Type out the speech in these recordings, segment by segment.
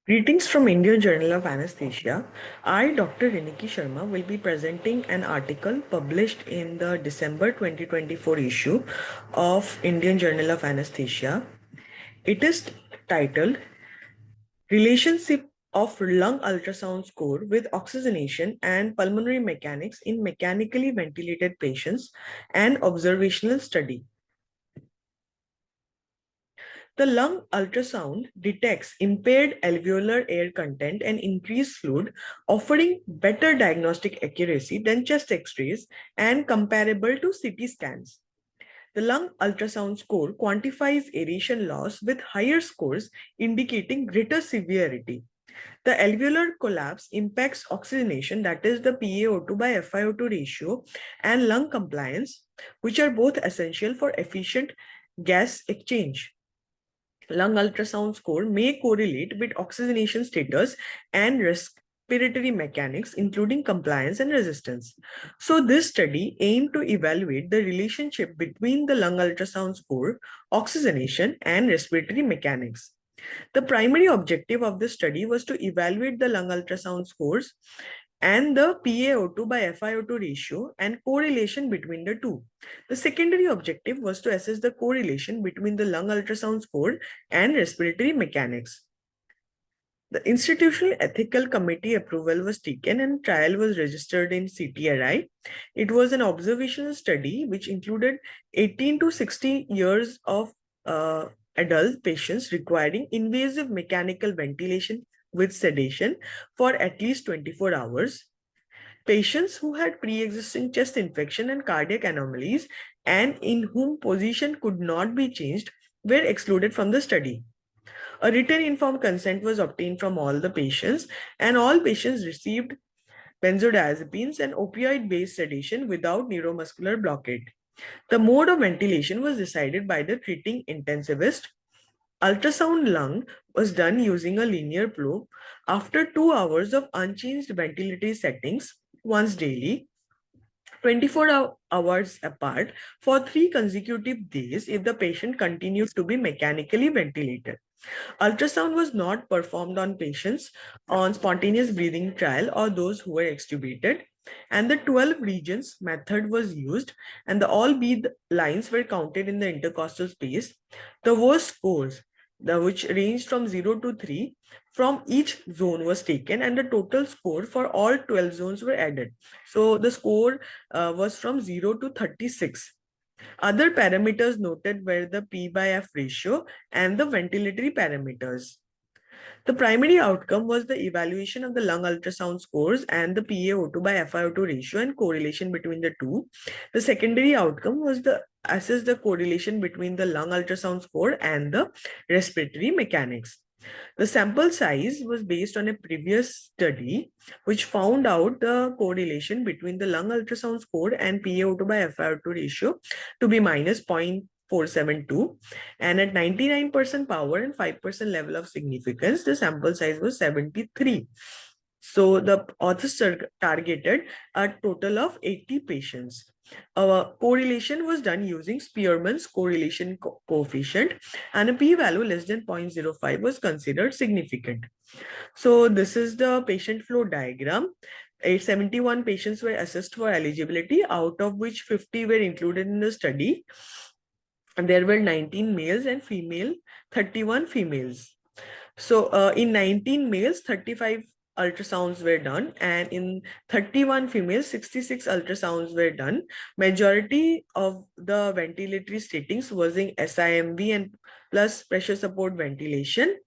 Greetings from Indian Journal of Anesthesia. I, Dr. Riniki Sharma, will be presenting an article published in the December 2024 issue of Indian Journal of Anesthesia. It is titled Relationship of Lung Ultrasound Score with Oxygenation and Pulmonary Mechanics in Mechanically Ventilated Patients, an Observational Study. The lung ultrasound detects impaired alveolar air content and increased fluid, offering better diagnostic accuracy than chest x-rays and comparable to CT scans. The lung ultrasound score quantifies aeration loss with higher scores indicating greater severity. The alveolar collapse impacts oxygenation, that is the PaO2 by FiO2 ratio, and lung compliance, which are both essential for efficient gas exchange. Lung ultrasound score may correlate with oxygenation status and respiratory mechanics, including compliance and resistance. So this study aimed to evaluate the relationship between the lung ultrasound score, oxygenation, and respiratory mechanics. The primary objective of this study was to evaluate the lung ultrasound scores and the PaO2 by FiO2 ratio and correlation between the two. The secondary objective was to assess the correlation between the lung ultrasound score and respiratory mechanics. The Institutional Ethical Committee approval was taken and trial was registered in CTRI. It was an observational study which included 18 to 60 years of adult patients requiring invasive mechanical ventilation with sedation for at least 24 hours. Patients who had pre-existing chest infection and cardiac anomalies and in whom position could not be changed were excluded from the study. A written informed consent was obtained from all the patients, and all patients received benzodiazepines and opioid-based sedation without neuromuscular blockade. The mode of ventilation was decided by the treating intensivist. Ultrasound lung was done using a linear probe after 2 hours of unchanged ventilatory settings once daily, 24 hours apart for 3 consecutive days if the patient continues to be mechanically ventilated. Ultrasound was not performed on patients on spontaneous breathing trial or those who were extubated, and the 12 regions method was used, and the all breathe lines were counted in the intercostal space. The worst scores, which ranged from 0 to 3, from each zone was taken, and the total score for all 12 zones were added. So the score was from 0 to 36. Other parameters noted were the P by F ratio and the ventilatory parameters. The primary outcome was the evaluation of the lung ultrasound scores and the PaO2 by FiO2 ratio and correlation between the two. The secondary outcome was the assess the correlation between the lung ultrasound score and the respiratory mechanics. The sample size was based on a previous study which found out the correlation between the lung ultrasound score and PaO2 by FiO2 ratio to be minus 0.472, and at 99% power and 5% level of significance, the sample size was 73. So the authors targeted a total of 80 patients. Correlation was done using Spearman's correlation coefficient, and a p-value less than 0.05 was considered significant. So this is the patient flow diagram. 71 patients were assessed for eligibility, out of which 50 were included in the study. And there were 19 males and 31 females. So in 19 males, 35 ultrasounds were done, and in 31 females, 66 ultrasounds were done. Majority of the ventilatory statings was in SIMV and plus pressure support ventilation.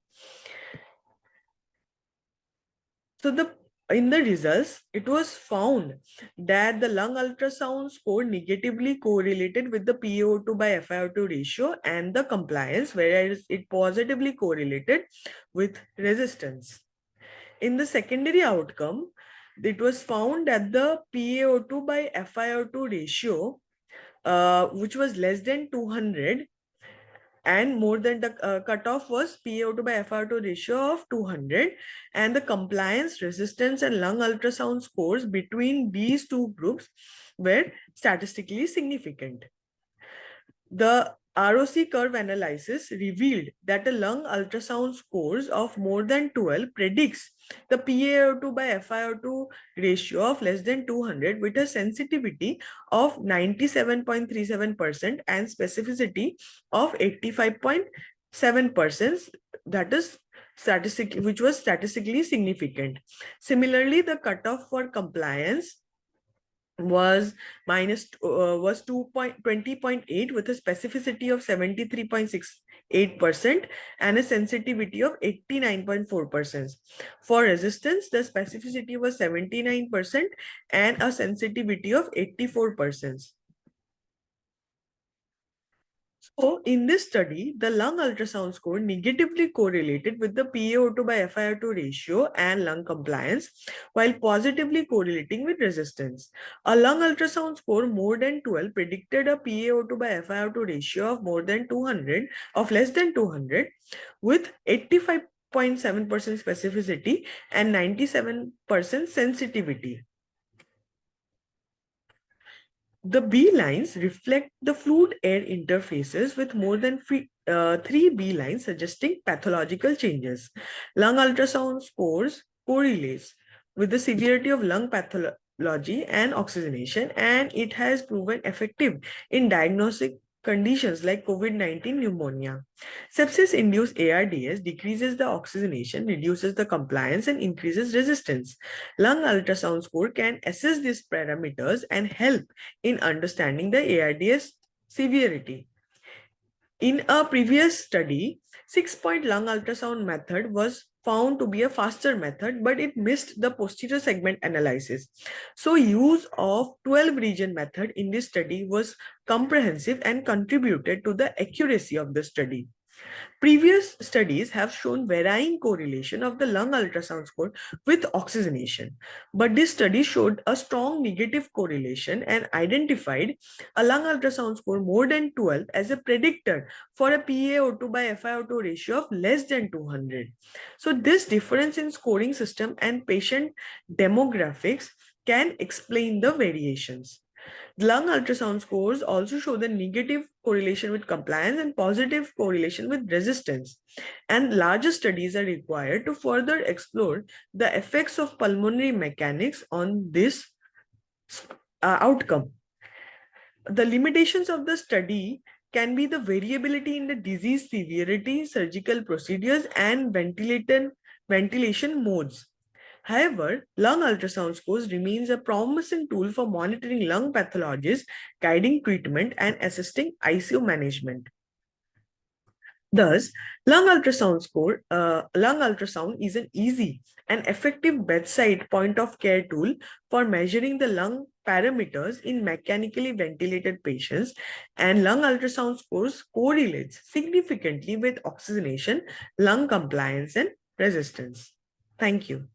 So in the results, it was found that the lung ultrasound score negatively correlated with the PaO2 by FiO2 ratio and the compliance, whereas it positively correlated with resistance. In the secondary outcome, it was found that the PaO2 by FiO2 ratio, which was less than 200, and more than the cutoff was PaO2 by FiO2 ratio of 200, and the compliance, resistance, and lung ultrasound scores between these two groups were statistically significant. The ROC curve analysis revealed that a lung ultrasound scores of more than 12 predicts the PaO2 by FiO2 ratio of less than 200 with a sensitivity of 97.37% and specificity of 85.7%, that is which was statistically significant. Similarly, the cutoff for compliance was 20.8 with a specificity of 73.68% and a sensitivity of 89.4%. For resistance, the specificity was 79% and a sensitivity of 84%. So, in this study, the lung ultrasound score negatively correlated with the PaO2 by FiO2 ratio and lung compliance, while positively correlating with resistance. A lung ultrasound score more than 12 predicted a PaO2 by FiO2 ratio of less than 200, with 85.7% specificity and 97% sensitivity. The B lines reflect the fluid-air interfaces with more than 3 B lines suggesting pathological changes. Lung ultrasound scores correlates with the severity of lung pathology and oxygenation, and it has proven effective in diagnostic conditions like COVID-19 pneumonia. Sepsis-induced ARDS decreases the oxygenation, reduces the compliance, and increases resistance. Lung ultrasound score can assess these parameters and help in understanding the ARDS severity. In a previous study, 6-point lung ultrasound method was found to be a faster method, but it missed the posterior segment analysis. So use of 12 region method in this study was comprehensive and contributed to the accuracy of the study. Previous studies have shown varying correlation of the lung ultrasound score with oxygenation, but this study showed a strong negative correlation and identified a lung ultrasound score more than 12 as a predictor for a PaO2 by FiO2 ratio of less than 200. So this difference in scoring system and patient demographics can explain the variations. Lung ultrasound scores also show the negative correlation with compliance and positive correlation with resistance. And larger studies are required to further explore the effects of pulmonary mechanics on this outcome. The limitations of the study can be the variability in the disease severity, surgical procedures, and ventilation modes. However, lung ultrasound scores remains a promising tool for monitoring lung pathologies, guiding treatment, and assisting ICU management. Thus, lung ultrasound is an easy and effective bedside point-of-care tool for measuring the lung parameters in mechanically ventilated patients, and lung ultrasound scores correlates significantly with oxygenation, lung compliance, and resistance. Thank you.